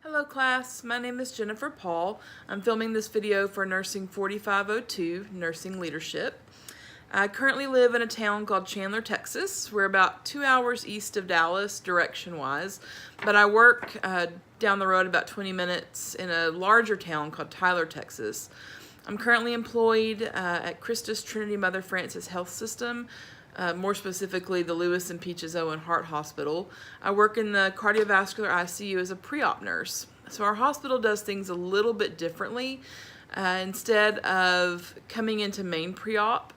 Hello class, my name is Jennifer Paul. I'm filming this video for Nursing 4502, Nursing Leadership. I currently live in a town called Chandler, Texas. We're about 2 hours east of Dallas, direction-wise, but I work down the road about 20 minutes in a larger town called Tyler, Texas. I'm currently employed at Christus Trinity Mother Frances Health System, more specifically the Lewis and Peaches Owen Heart Hospital. I work in the cardiovascular ICU as a pre-op nurse. So our hospital does things a little bit differently. Instead of coming into main pre-op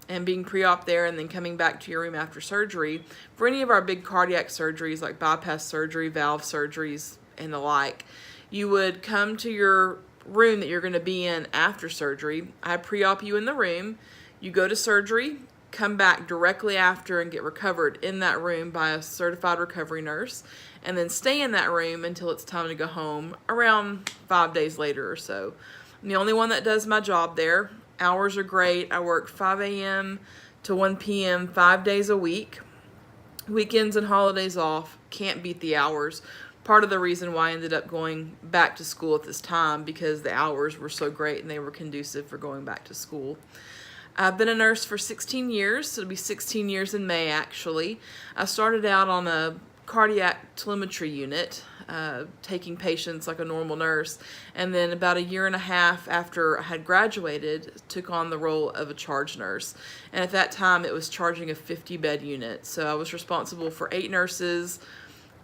and being pre-op there and then coming back to your room after surgery, for any of our big cardiac surgeries like bypass surgery, valve surgeries, and the like, you would come to your room that you're going to be in after surgery. I pre-op you in the room, you go to surgery, come back directly after and get recovered in that room by a certified recovery nurse, and then stay in that room until it's time to go home around 5 days later or so. I'm the only one that does my job there. Hours are great. I work 5 a.m. to 1 p.m. 5 days a week. Weekends and holidays off. Can't beat the hours. Part of the reason why I ended up going back to school at this time, because the hours were so great and they were conducive for going back to school. I've been a nurse for 16 years. It'll be 16 years in May, actually. I started out on a cardiac telemetry unit, taking patients like a normal nurse, and then about 1.5 years after I had graduated, took on the role of a charge nurse. And at that time, it was charging a 50-bed unit. So I was responsible for 8 nurses,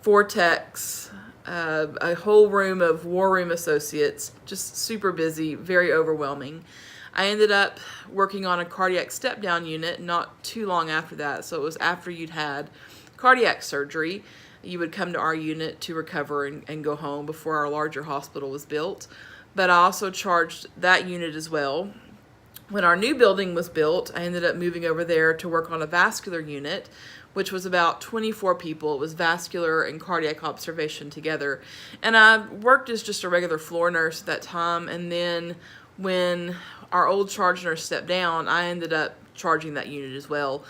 4 techs, a whole room of war room associates, just super busy, very overwhelming. I ended up working on a cardiac step-down unit not too long after that. So it was after you'd had cardiac surgery, you would come to our unit to recover and go home before our larger hospital was built. But I also charged that unit as well. When our new building was built, I ended up moving over there to work on a vascular unit, which was about 24 people. It was vascular and cardiac observation together. And I worked as just a regular floor nurse at that time, and then when our old charge nurse stepped down, I ended up charging that unit as well.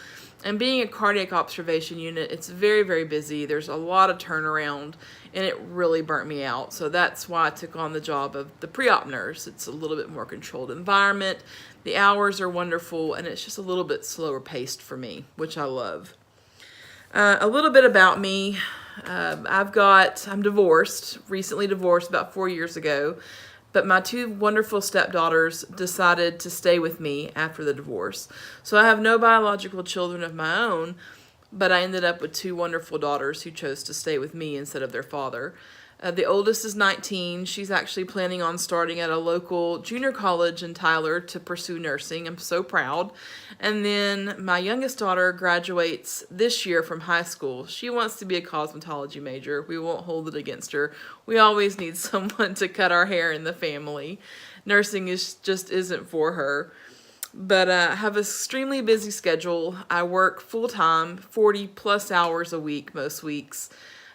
And being a cardiac observation unit, it's very, very busy. There's a lot of turnaround, and it really burnt me out. So that's why I took on the job of the pre-op nurse. It's a little bit more controlled environment. The hours are wonderful, and it's just a little bit slower paced for me, which I love. A little bit about me. I'm divorced, recently divorced about 4 years ago. But my 2 wonderful stepdaughters decided to stay with me after the divorce. So I have no biological children of my own, but I ended up with 2 wonderful daughters who chose to stay with me instead of their father. The oldest is 19. She's actually planning on starting at a local junior college in Tyler to pursue nursing. I'm so proud. And then my youngest daughter graduates this year from high school. She wants to be a cosmetology major. We won't hold it against her. We always need someone to cut our hair in the family. Nursing just isn't for her. But I have an extremely busy schedule. I work full-time, 40 plus hours a week most weeks.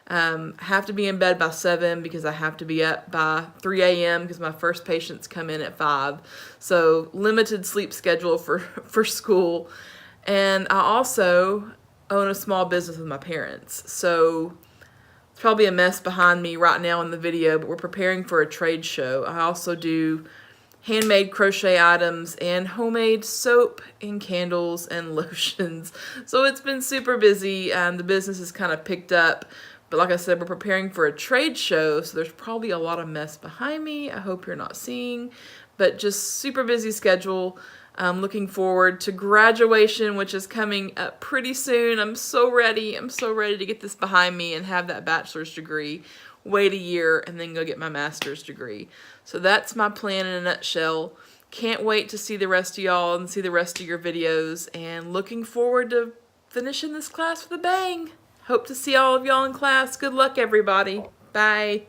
Have to be in bed by 7 because I have to be up by 3 a.m. because my first patients come in at 5. So limited sleep schedule for school. And I also own a small business with my parents. So it's probably a mess behind me right now in the video, but we're preparing for a trade show. I also do handmade crochet items and homemade soap and candles and lotions. So it's been super busy, and the business has kind of picked up. But like I said, we're preparing for a trade show, so there's probably a lot of mess behind me. I hope you're not seeing, but just super busy schedule. I'm looking forward to graduation, which is coming up pretty soon. I'm so ready. I'm so ready to get this behind me and have that bachelor's degree. Wait a year and then go get my master's degree. So that's my plan in a nutshell. Can't wait to see the rest of y'all and see the rest of your videos, and looking forward to finishing this class with a bang. Hope to see all of y'all in class. Good luck, everybody. Bye.